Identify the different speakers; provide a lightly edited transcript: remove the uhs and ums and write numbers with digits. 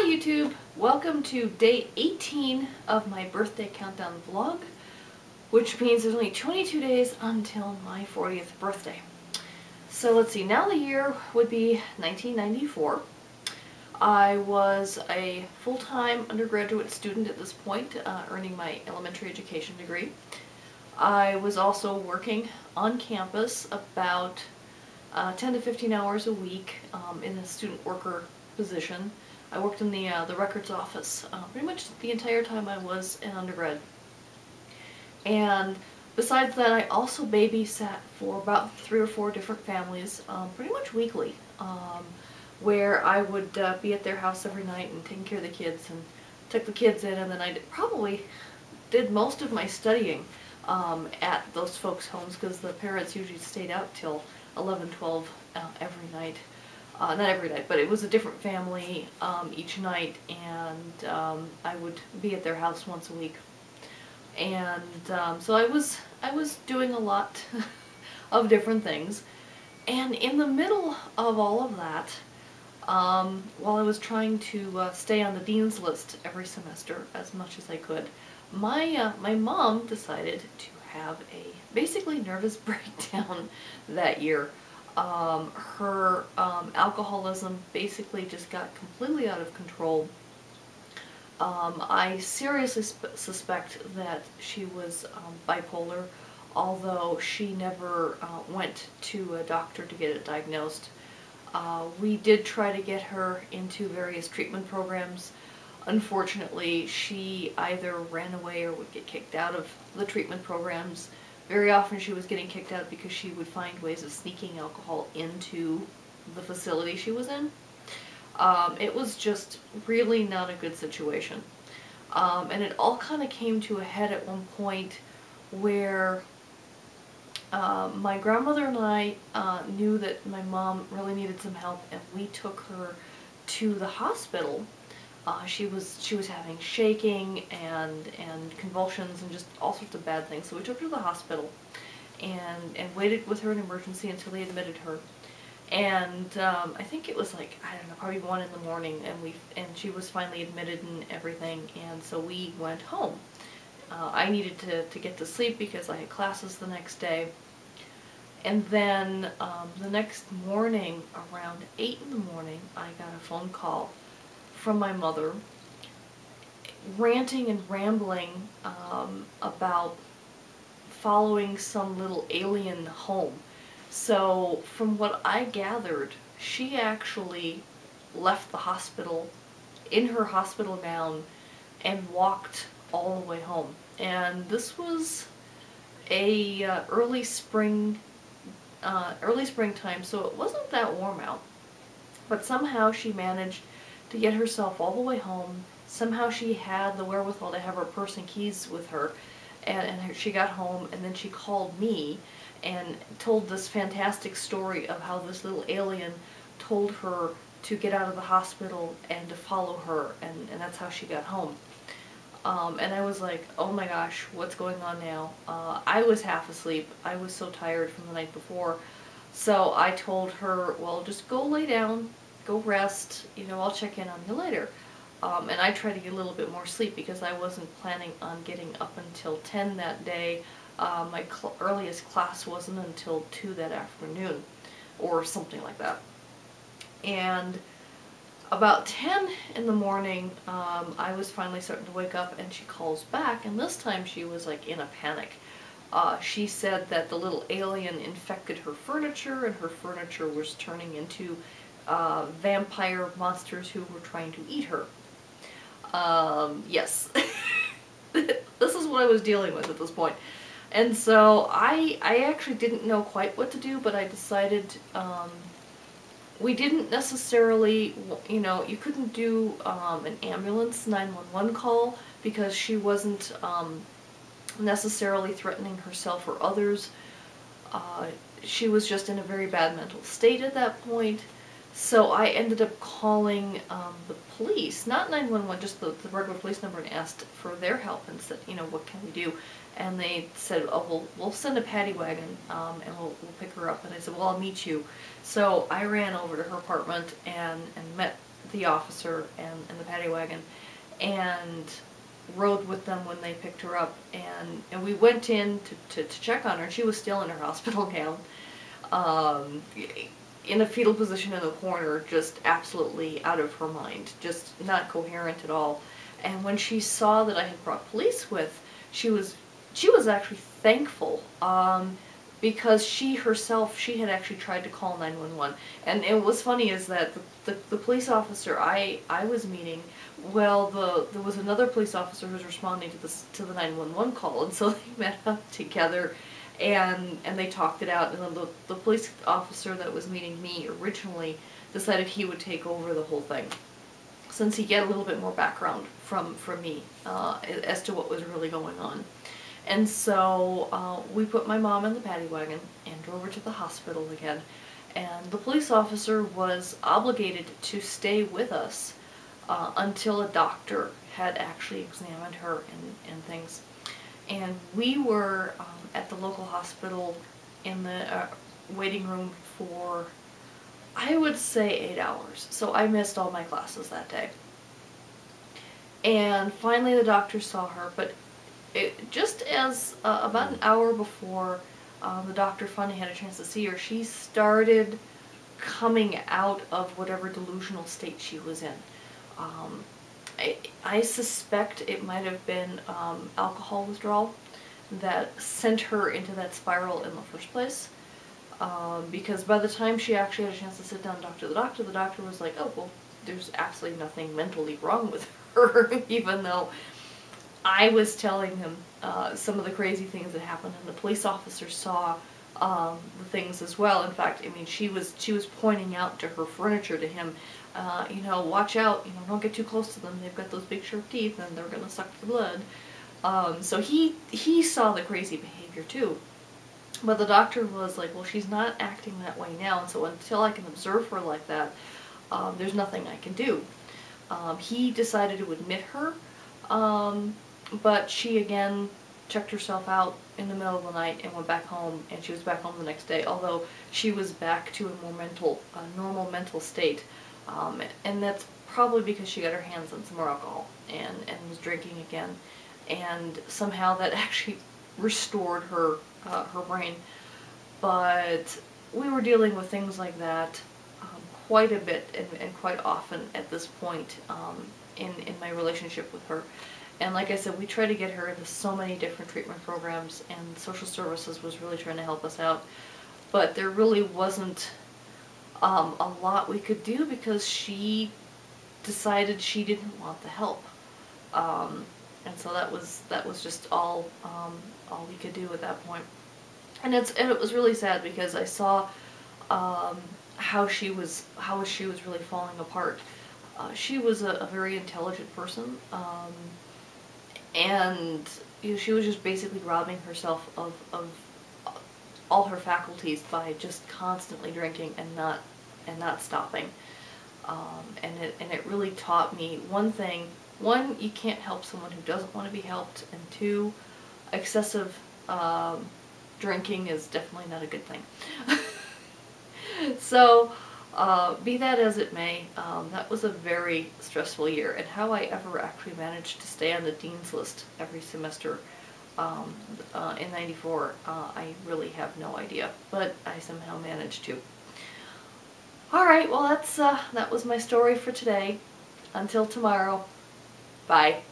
Speaker 1: YouTube, welcome to day 18 of my birthday countdown vlog, which means there's only 22 days until my 40th birthday. So let's see, now the year would be 1994. I was a full-time undergraduate student at this point, earning my elementary education degree. I was also working on campus about 10 to 15 hours a week in a student worker position. I worked in the records office pretty much the entire time I was an undergrad. And besides that, I also babysat for about 3 or 4 different families pretty much weekly, where I would be at their house every night and taking care of the kids and took the kids in, and then I probably did most of my studying at those folks' homes because the parents usually stayed out till 11, 12 every night. Not every night, but it was a different family each night, and I would be at their house once a week. And so I was doing a lot of different things. And in the middle of all of that, while I was trying to stay on the dean's list every semester as much as I could, my mom decided to have a basically nervous breakdown that year. Her alcoholism basically just got completely out of control. I seriously suspect that she was bipolar, although she never went to a doctor to get it diagnosed. We did try to get her into various treatment programs. Unfortunately, she either ran away or would get kicked out of the treatment programs. Very often she was getting kicked out because she would find ways of sneaking alcohol into the facility she was in. It was just really not a good situation. And it all kind of came to a head at one point where my grandmother and I knew that my mom really needed some help, and we took her to the hospital. She was having shaking and convulsions and just all sorts of bad things. So we took her to the hospital and waited with her in emergency until they admitted her. And I think it was like, I don't know, probably 1 in the morning, and she was finally admitted and everything. And so we went home. I needed to get to sleep because I had classes the next day. And then the next morning, around 8 in the morning, I got a phone call from my mother, ranting and rambling about following some little alien home. So from what I gathered, she actually left the hospital in her hospital gown and walked all the way home. And this was a early springtime, so it wasn't that warm out. But somehow she managed to get herself all the way home. Somehow she had the wherewithal to have her purse and keys with her, and she got home, and then she called me and told this fantastic story of how this little alien told her to get out of the hospital and to follow her, and that's how she got home. And I was like, oh my gosh, what's going on now? I was half asleep. I was so tired from the night before. So I told her, well, just go lay down, go rest, I'll check in on you later. And I tried to get a little bit more sleep because I wasn't planning on getting up until 10 that day. My earliest class wasn't until 2 that afternoon, or something like that. And about 10 in the morning, I was finally starting to wake up, and she calls back, and this time she was like in a panic. She said that the little alien infected her furniture, and her furniture was turning into vampire monsters who were trying to eat her. Yes. This is what I was dealing with at this point. And so I actually didn't know quite what to do, but I decided, we didn't necessarily, you couldn't do an ambulance 911 call because she wasn't necessarily threatening herself or others. She was just in a very bad mental state at that point. So I ended up calling the police, not 911, just the regular police number, and asked for their help and said, what can we do? And they said, oh, we'll send a paddy wagon and we'll pick her up. And I said, well, I'll meet you. So I ran over to her apartment and met the officer and the paddy wagon, and rode with them when they picked her up, and we went in to check on her, and she was still in her hospital gown, in a fetal position in the corner, just absolutely out of her mind, just not coherent at all. And when she saw that I had brought police with, she was actually thankful, because she herself, she had actually tried to call 911. And what was funny is that the police officer I was meeting, well, there was another police officer who was responding to the 911 call, and so they met up together, and they talked it out. And then the police officer that was meeting me originally decided he would take over the whole thing, since he get a little bit more background from me as to what was really going on. And so we put my mom in the paddy wagon and drove her to the hospital again. And the police officer was obligated to stay with us until a doctor had actually examined her and things. And we were at the local hospital in the waiting room for, I would say, 8 hours. So I missed all my classes that day. And finally the doctor saw her, but just as about an hour before the doctor finally had a chance to see her, she started coming out of whatever delusional state she was in. I suspect it might have been alcohol withdrawal that sent her into that spiral in the first place. Because by the time she actually had a chance to sit down and talk to the doctor was like, oh, well, there's absolutely nothing mentally wrong with her, even though I was telling him some of the crazy things that happened, and the police officer saw the things as well. In fact, I mean, she was pointing out to her furniture to him, you know, watch out, you know, don't get too close to them. They've got those big sharp teeth, and they're gonna suck the blood. So he saw the crazy behavior too. But the doctor was like, well, she's not acting that way now, and so until I can observe her like that, there's nothing I can do. He decided to admit her. But she again checked herself out in the middle of the night and went back home, and she was back home the next day, although she was back to a more normal mental state. And that's probably because she got her hands on some more alcohol and was drinking again, and somehow that actually restored her brain. But we were dealing with things like that quite a bit and quite often at this point in my relationship with her. And like I said, we tried to get her into so many different treatment programs, and social services was really trying to help us out. But there really wasn't a lot we could do, because she decided she didn't want the help. And so that was just all we could do at that point. And it was really sad, because I saw how she was really falling apart. She was a very intelligent person. And you know, she was just basically robbing herself of all her faculties by just constantly drinking and not stopping. And it really taught me one thing: one, you can't help someone who doesn't want to be helped, and two, excessive drinking is definitely not a good thing. So, be that as it may, that was a very stressful year, and how I ever actually managed to stay on the dean's list every semester in '94, I really have no idea, but I somehow managed to. Alright, well that was my story for today. Until tomorrow, bye.